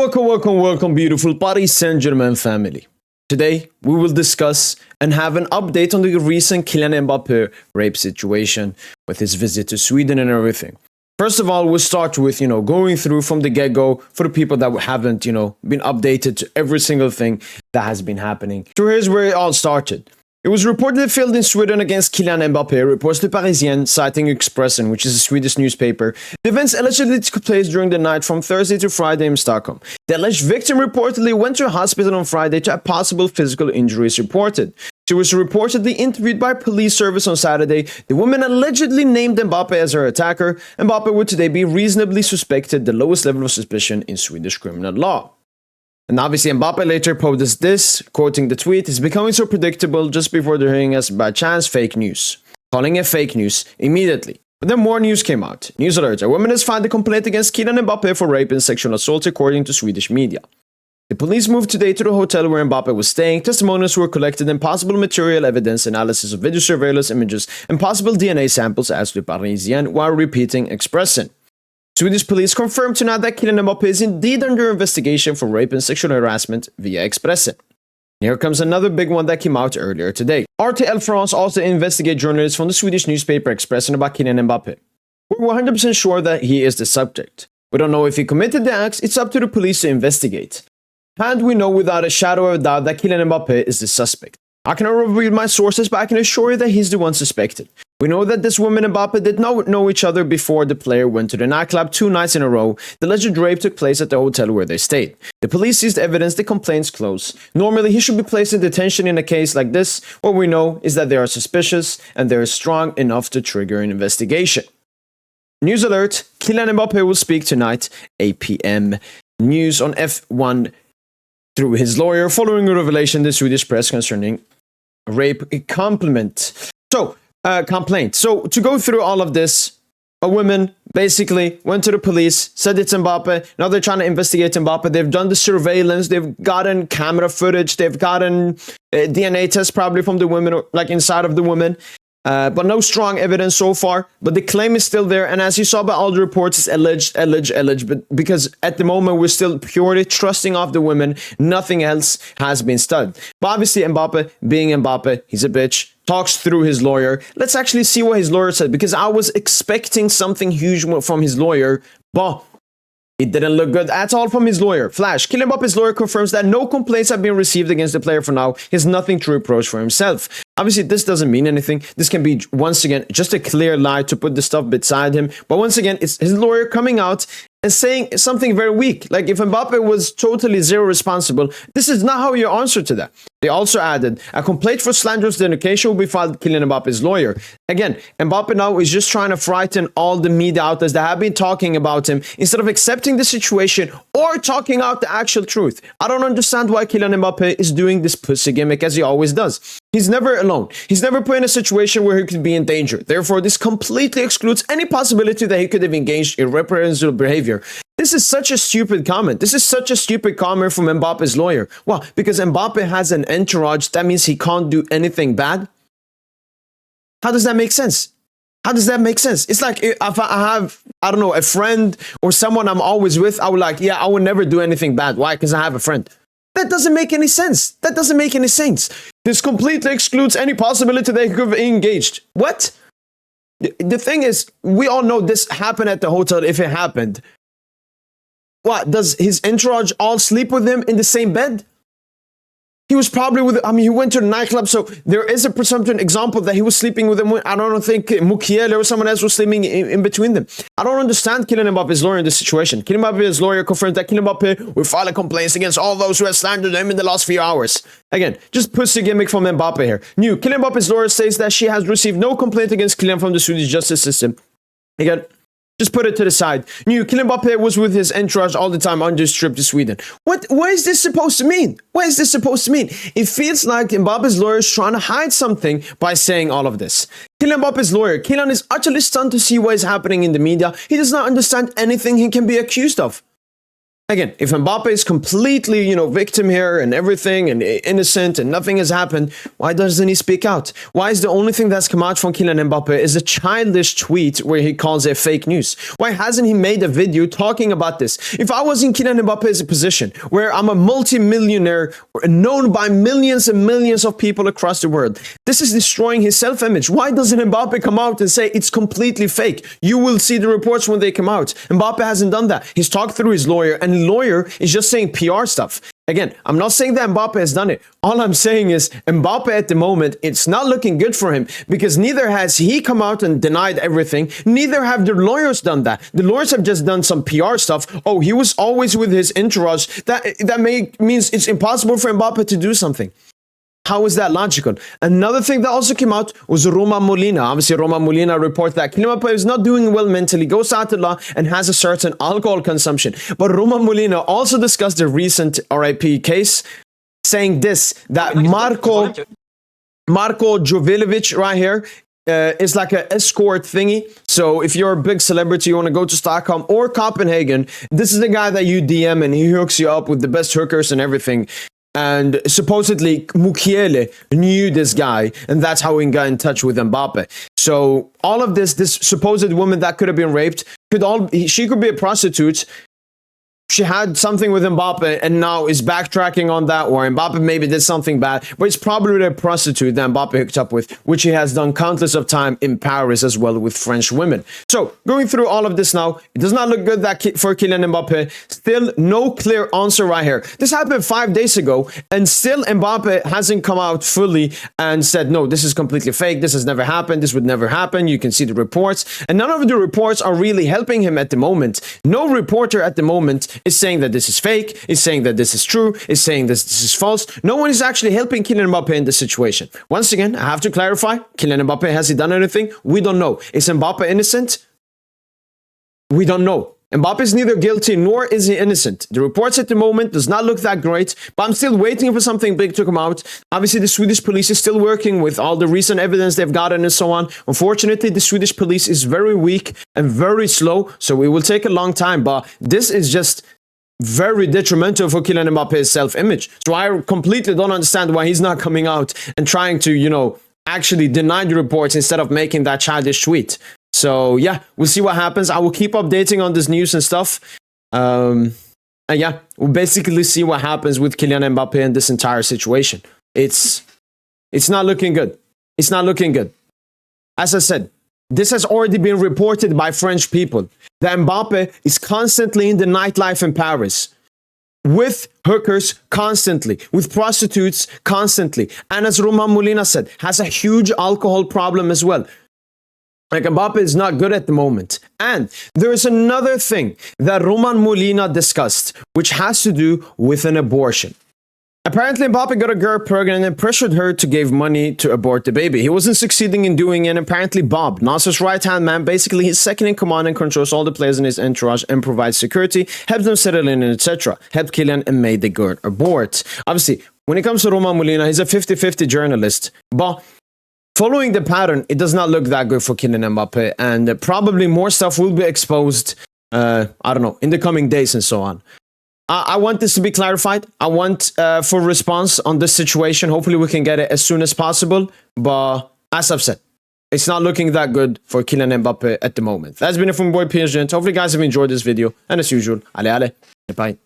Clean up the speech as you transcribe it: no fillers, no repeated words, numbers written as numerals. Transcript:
Welcome, beautiful Paris Saint-Germain family. Today, we will discuss and have an update on the recent Kylian Mbappé rape situation with his visit to Sweden and everything. First of all, we'll start with, going through from the get-go for the people that haven't, been updated to every single thing that has been happening. So here's where it all started. It was reportedly filmed in Sweden against Kylian Mbappé, reports Le Parisien, citing Expressen, which is a Swedish newspaper. The events allegedly took place during the night from Thursday to Friday in Stockholm. The alleged victim reportedly went to a hospital on Friday to have possible physical injuries reported. She was reportedly interviewed by police service on Saturday. The woman allegedly named Mbappé as her attacker. Mbappé would today be reasonably suspected, the lowest level of suspicion in Swedish criminal law. And obviously Mbappé later posted this, quoting the tweet, "It's becoming so predictable just before they're hearing us by chance fake news," calling it fake news immediately. But then more news came out. News alert, a woman has filed a complaint against Kylian Mbappé for rape and sexual assault according to Swedish media. The police moved today to the hotel where Mbappé was staying. Testimonials were collected and possible material evidence, analysis of video surveillance images, and possible DNA samples as Le Parisien while repeating Expressen. Swedish police confirmed tonight that Kylian Mbappé is indeed under investigation for rape and sexual harassment via Expressen. Here comes another big one that came out earlier today. RTL France also investigated journalists from the Swedish newspaper Expressen about Kylian Mbappé. We're 100% sure that he is the subject. We don't know if he committed the acts, it's up to the police to investigate. And we know without a shadow of a doubt that Kylian Mbappé is the suspect. I cannot reveal my sources, but I can assure you that he's the one suspected. We know that this woman and Mbappé did not know each other before the player went to the nightclub 2 nights in a row. The alleged rape took place at the hotel where they stayed. The police seized evidence, the complaints closed. Normally, he should be placed in detention in a case like this. What we know is that they are suspicious and they are strong enough to trigger an investigation. News alert, Kylian Mbappé will speak tonight, 8 p.m. News on F1 through his lawyer following a revelation in the Swedish press concerning rape complaint. So to go through all of this, a woman basically went to the police, said it's Mbappé. Now they're trying to investigate Mbappé. They've done the surveillance. They've gotten camera footage. They've gotten DNA tests probably from the woman, like inside of the woman. But no strong evidence so far. But the claim is still there. And as you saw by all the reports, it's alleged. But because at the moment, we're still purely trusting off the women. Nothing else has been studied. But obviously, Mbappé, being Mbappé, he's a bitch, talks through his lawyer. Let's actually see what his lawyer said. Because I was expecting something huge from his lawyer. But it didn't look good at all from his lawyer. Flash. Kylian Mbappe's lawyer confirms that no complaints have been received against the player for now. He has nothing to reproach for himself. Obviously, this doesn't mean anything. This can be, once again, just a clear lie to put the stuff beside him. But once again, it's his lawyer coming out and saying something very weak. Like if Mbappé was totally zero responsible, this is not how you answer to that. They also added, a complaint for slanderous dedication will be filed with Kylian Mbappe's lawyer. Again, Mbappé now is just trying to frighten all the media outlets that have been talking about him instead of accepting the situation or talking out the actual truth. I don't understand why Kylian Mbappé is doing this pussy gimmick as he always does. He's never alone. He's never put in a situation where he could be in danger. Therefore, this completely excludes any possibility that he could have engaged in reprehensible behavior. This is such a stupid comment. This is such a stupid comment from Mbappe's lawyer. Well, because Mbappé has an entourage, that means he can't do anything bad? How does that make sense? How does that make sense? It's like if I have, I don't know, a friend or someone I'm always with, I would like, yeah, I would never do anything bad. Why? Because I have a friend. That doesn't make any sense. That doesn't make any sense. This completely excludes any possibility they could have engaged. What? The thing is, we all know this happened at the hotel if it happened. What? Does his entourage all sleep with him in the same bed? He was probably he went to the nightclub, so there is a presumption example that he was sleeping with him. I don't think Mukiele or someone else was sleeping in between them. I don't understand Kylian Mbappe's lawyer in this situation. Kylian Mbappe's lawyer confirmed that Kylian Mbappé will file complaints against all those who have slandered him in the last few hours. Again, just pussy gimmick from Mbappé here. New, Kylian Mbappe's lawyer says that she has received no complaint against Kylian from the Swedish justice system. Again, just put it to the side. New, Kylian Mbappé was with his entourage all the time on this trip to Sweden. What is this supposed to mean? What is this supposed to mean? It feels like Mbappe's lawyer is trying to hide something by saying all of this. Kylian Mbappe's lawyer, Kylian is utterly stunned to see what is happening in the media. He does not understand anything he can be accused of. Again, if Mbappe is completely, victim here and everything and innocent and nothing has happened, why doesn't he speak out? Why is the only thing that's come out from Kylian Mbappe is a childish tweet where he calls it fake news? Why hasn't he made a video talking about this? If I was in Kylian Mbappe's position, where I'm a multi-millionaire known by millions and millions of people across the world, this is destroying his self-image. Why doesn't Mbappe come out and say it's completely fake? You will see the reports when they come out. Mbappe hasn't done that. He's talked through his lawyer, and lawyer is just saying PR stuff. Again, I'm not saying that Mbappe has done it. All I'm saying is Mbappe at the moment, it's not looking good for him, because neither has he come out and denied everything. Neither have the lawyers done that. The lawyers have just done some PR stuff. Oh, he was always with his entourage. That means it's impossible for Mbappe to do something. How is that logical? Another thing that also came out was Roma Molina. Obviously, Roma Molina reported that Kylian Mbappe is not doing well mentally, goes out to law, and has a certain alcohol consumption. But Roma Molina also discussed the recent RIP case, saying this, that Marko Jovilovic right here is like an escort thingy. So if you're a big celebrity, you want to go to Stockholm or Copenhagen, this is the guy that you DM and he hooks you up with the best hookers and everything. And supposedly Mukiele knew this guy, and that's how he got in touch with Mbappe. So all of this supposed woman that could have been raped, she could be a prostitute. She had something with Mbappe and now is backtracking on that, or Mbappe maybe did something bad, but it's probably a prostitute that Mbappe hooked up with, which he has done countless of time in Paris as well with French women. So going through all of this now, it does not look good for Kylian Mbappe. Still no clear answer right here. This happened 5 days ago, and still Mbappe hasn't come out fully and said, no, this is completely fake. This has never happened. This would never happen. You can see the reports, and none of the reports are really helping him at the moment. No reporter at the moment is saying that this is fake, is saying that this is true, is saying that this is false. No one is actually helping Kylian Mbappe in this situation. Once again, I have to clarify, Kylian Mbappe, has he done anything? We don't know. Is Mbappe innocent? We don't know. Mbappe is neither guilty nor is he innocent. The reports at the moment does not look that great, but I'm still waiting for something big to come out. Obviously, the Swedish police is still working with all the recent evidence they've gotten and so on. Unfortunately, the Swedish police is very weak and very slow, so it will take a long time, but this is just very detrimental for Kylian Mbappe's self-image. So I completely don't understand why he's not coming out and trying to, actually deny the reports instead of making that childish tweet. So yeah, we'll see what happens. I will keep updating on this news and stuff. And yeah, we'll basically see what happens with Kylian Mbappe in this entire situation. It's not looking good. It's not looking good. As I said, this has already been reported by French people that Mbappe is constantly in the nightlife in Paris, with hookers constantly, with prostitutes constantly, and as Roman Molina said, has a huge alcohol problem as well. Like, Mbappe is not good at the moment. And there is another thing that Roman Molina discussed, which has to do with an abortion. Apparently, Mbappe got a girl pregnant and pressured her to give money to abort the baby. He wasn't succeeding in doing it, and apparently Bob, Nasser's right-hand man, basically his second in command and controls all the players in his entourage and provides security, helps them settle in, etc. Helped Kylian and made the girl abort. Obviously, when it comes to Roman Molina, he's a 50-50 journalist, but following the pattern, it does not look that good for Kylian Mbappe, and probably more stuff will be exposed, I don't know, in the coming days and so on. I want this to be clarified. I want for response on this situation. Hopefully we can get it as soon as possible. But as I've said, it's not looking that good for Kylian Mbappe at the moment. That's been it from boy PSG. Hopefully you guys have enjoyed this video. And as usual, bye.